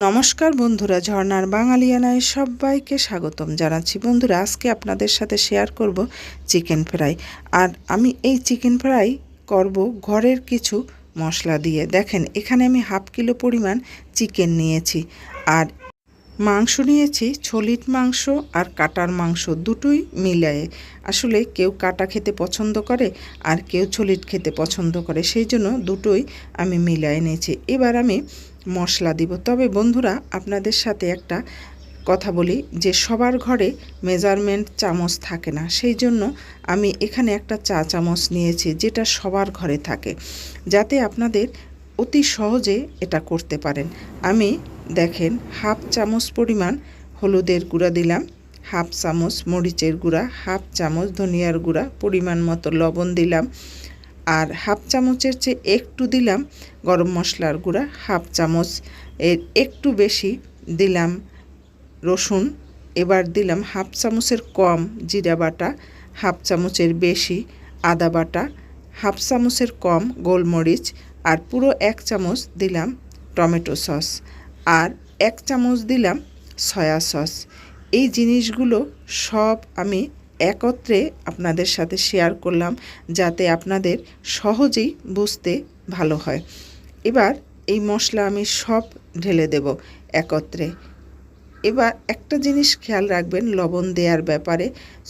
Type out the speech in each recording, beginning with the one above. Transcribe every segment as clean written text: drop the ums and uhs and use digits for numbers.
নমস্কার বন্ধুরা, ঝর্ণার বাঙালিয়ানায় সবাইকে স্বাগতম জানাচ্ছি। বন্ধুরা, আজকে আপনাদের সাথে শেয়ার করব চিকেন ফ্রাই। আর আমি এই চিকেন ফ্রাই করব ঘরের কিছু মশলা দিয়ে। দেখেন, এখানে আমি হাফ কিলো পরিমাণ চিকেন নিয়েছি, আর মাংস নিয়েছি ছলিট মাংস আর কাটার মাংস, দুটোই মিলিয়ে। আসলে কেউ কাটা খেতে পছন্দ করে আর কেউ ছলিট খেতে পছন্দ করে, সেই জন্য দুটোই আমি মিলিয়ে নিয়েছি। এবার আমি মশলা দিব। তবে বন্ধুরা, আপনাদের সাথে একটা কথা বলি যে সবার ঘরে মেজারমেন্ট চামচ থাকে না, সেই জন্য আমি এখানে একটা চা চামচ নিয়েছি, যেটা সবার ঘরে থাকে, যাতে আপনাদের অতি সহজে এটা করতে পারেন। আমি দেখেন হাফ চামচ পরিমাণ হলুদের গুঁড়া দিলাম, হাফ চামচ মরিচের গুঁড়া, হাফ চামচ ধনিয়ার গুঁড়া, পরিমাণ মতো লবণ দিলাম, আর হাফ চামচের চেয়ে একটু দিলাম গরম মশলার গুঁড়া, হাফ চামচ এর একটু বেশি দিলাম রসুন। এবার দিলাম হাফ চামচের কম জিরা বাটা, হাফ চামচের বেশি আদা বাটা, হাফ চামচের কম গোলমরিচ, আর পুরো 1 চামচ দিলাম টমেটো সস, আর 1 চামচ দিলাম সয়া সস। এই জিনিসগুলো সব আমি একত্রে আপনাদের সাথে শেয়ার করলাম, যাতে আপনাদের সহজেই বুঝতে ভালো হয়। এবার এই মশলা আমি সব ঢেলে দেব একত্রে। এবার একটা জিনিস খেয়াল রাখবেন লবণ দেওয়ার ব্যাপারে।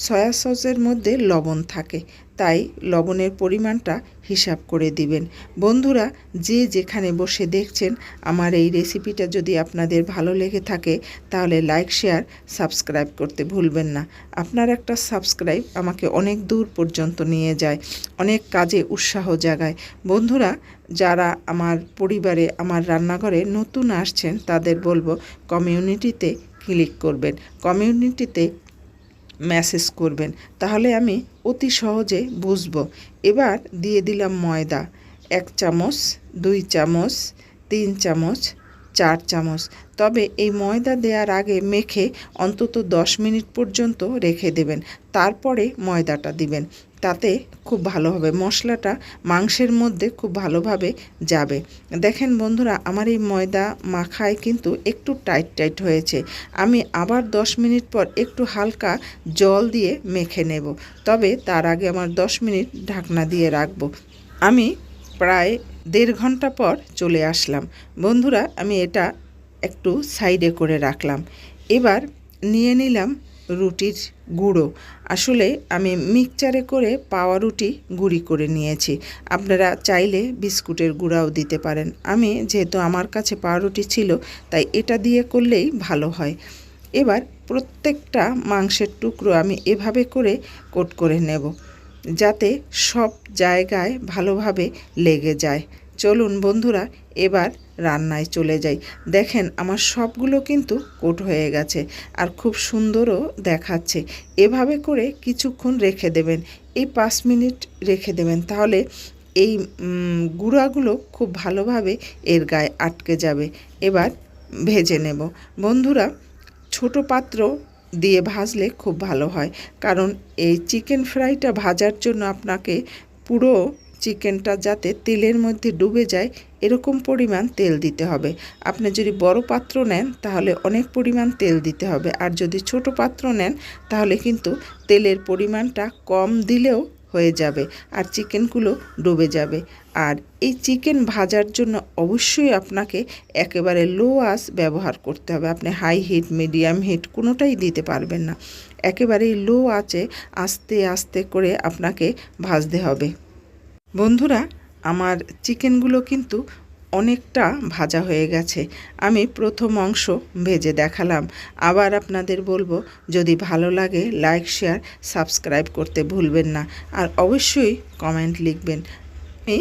সয়া সসের মধ্যে লবণ থাকে, তাই লবণের পরিমাণটা হিসাব করে দিবেন। বন্ধুরা, যে যেখানে বসে দেখছেন, আমার এই রেসিপিটা যদি আপনাদের ভালো লেগে থাকে তাহলে লাইক, শেয়ার, সাবস্ক্রাইব করতে ভুলবেন না। আপনার একটা সাবস্ক্রাইব আমাকে অনেক দূর পর্যন্ত নিয়ে যায়, অনেক কাজে উৎসাহ জাগায়। বন্ধুরা, যারা আমার পরিবারে আমার রান্নাঘরে নতুন আসছেন তাদের বলবো কমিউনিটিতে ক্লিক করবেন, কমিউনিটিতে মেসেজ করবেন, তাহলে আমি অতি সহজে বুঝবো। এবার দিয়ে দিলাম ময়দা 1 চামচ, 2 চামচ, 3 চামচ, 4 চামচ। তবে এই ময়দা দেওয়ার আগে মেখে অন্তত 10 মিনিট পর্যন্ত রেখে দেবেন, তারপরে ময়দাটা দিবেন, তাতে খুব ভালো হবে, মশলাটা মাংসের মধ্যে খুব ভালোভাবে যাবে। দেখেন বন্ধুরা, আমার এই ময়দা মাখায় কিন্তু একটু টাইট টাইট হয়েছে। আমি আবার 10 মিনিট পর একটু হালকা জল দিয়ে মেখে নেব, তবে তার আগে আমার 10 মিনিট ঢাকনা দিয়ে রাখবো। আমি প্রায় 1.5 ঘন্টা পর চলে আসলাম। বন্ধুরা, আমি এটা একটু সাইডে করে রাখলাম। এবার নিয়ে নিলাম রুটির গুঁড়ো। আসলে আমি মিক্সচারে করে পাওয়া রুটি গুঁড়ি করে নিয়েছি, আপনারা চাইলে বিস্কুটের গুঁড়াও দিতে পারেন। আমি যেহেতু আমার কাছে পাউরুটি ছিল, তাই এটা দিয়ে করলেই ভালো হয়। এবার প্রত্যেকটা মাংসের টুকরো আমি এভাবে করে কোট করে নেব, যাতে সব জায়গায় ভালোভাবে লেগে যায়। চলুন বন্ধুরা, এবার রান্নায় চলে যাই। দেখেন আমার সবগুলো কিন্তু কোট হয়ে গেছে আর খুব সুন্দরও দেখাচ্ছে। এভাবে করে কিছুক্ষণ রেখে দেবেন, এই 5 মিনিট রেখে দেবেন, তাহলে এই গুঁড়াগুলো খুব ভালোভাবে এর গায়ে আটকে যাবে। এবার ভেজে নেব। বন্ধুরা, ছোট পাত্র দিয়ে ভাজলে খুব ভালো হয়, কারণ এই চিকেন ফ্রাইটা ভাজার জন্য আপনাকে পুরো চিকেনটা যাতে তেলের মধ্যে ডুবে যায় এরকম পরিমাণ তেল দিতে হবে। আপনি যদি বড় পাত্র নেন তাহলে অনেক পরিমাণ তেল দিতে হবে, আর যদি ছোট পাত্র নেন তাহলে কিন্তু তেলের পরিমাণটা কম দিলেও হয়ে যাবে আর চিকেনগুলো ডুবে যাবে। আর এই চিকেন ভাজার জন্য অবশ্যই আপনাকে একেবারে লো আঁচ ব্যবহার করতে হবে। আপনি হাই হিট, মিডিয়াম হিট কোনোটাই দিতে পারবেন না, একেবারেই লো আঁচে আস্তে আস্তে করে আপনাকে ভাজতে হবে। বন্ধুরা, আমার চিকেনগুলো কিন্তু অনেকটা ভাজা হয়ে গেছে। আমি প্রথম অংশ ভেজে দেখালাম। আবার আপনাদের বলবো, যদি ভালো লাগে লাইক, শেয়ার, সাবস্ক্রাইব করতে ভুলবেন না, আর অবশ্যই কমেন্ট লিখবেন। আমি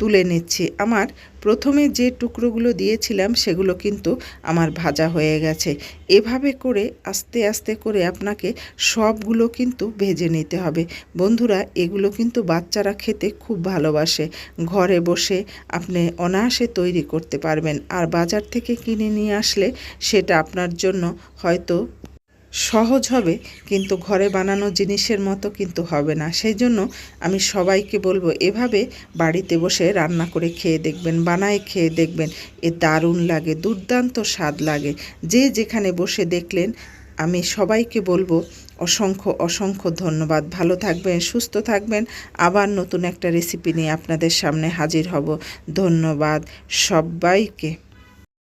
তুলে নিচ্ছি। আমার প্রথমে যে টুকরোগুলো দিয়েছিলাম সেগুলো কিন্তু আমার ভাজা হয়ে গেছে। এভাবে করে আস্তে আস্তে করে আপনাকে সবগুলো কিন্তু ভেজে নিতে হবে। বন্ধুরা, এগুলো কিন্তু বাচ্চারা খেতে খুব ভালোবাসে। ঘরে বসে আপনি অনায়াসে তৈরি করতে পারবেন, আর বাজার থেকে কিনে নিয়ে আসলে সেটা আপনার জন্য হয়তো সহজ হবে, কিন্তু ঘরে বানানো জিনিসের মতো কিন্তু হবে না। সেই জন্য আমি সবাইকে বলবো এভাবে বাড়িতে বসে রান্না করে খেয়ে দেখবেন, বানায় খেয়ে দেখবেন, দারুণ লাগে, দুর্দান্ত স্বাদ লাগে। যে যেখানে বসে দেখলেন, আমি সবাইকে বলবো অসংখ্য অসংখ্য ধন্যবাদ। ভালো থাকবেন, সুস্থ থাকবেন। আবার নতুন একটা রেসিপি নিয়ে আপনাদের সামনে হাজির হব। ধন্যবাদ সবাইকে।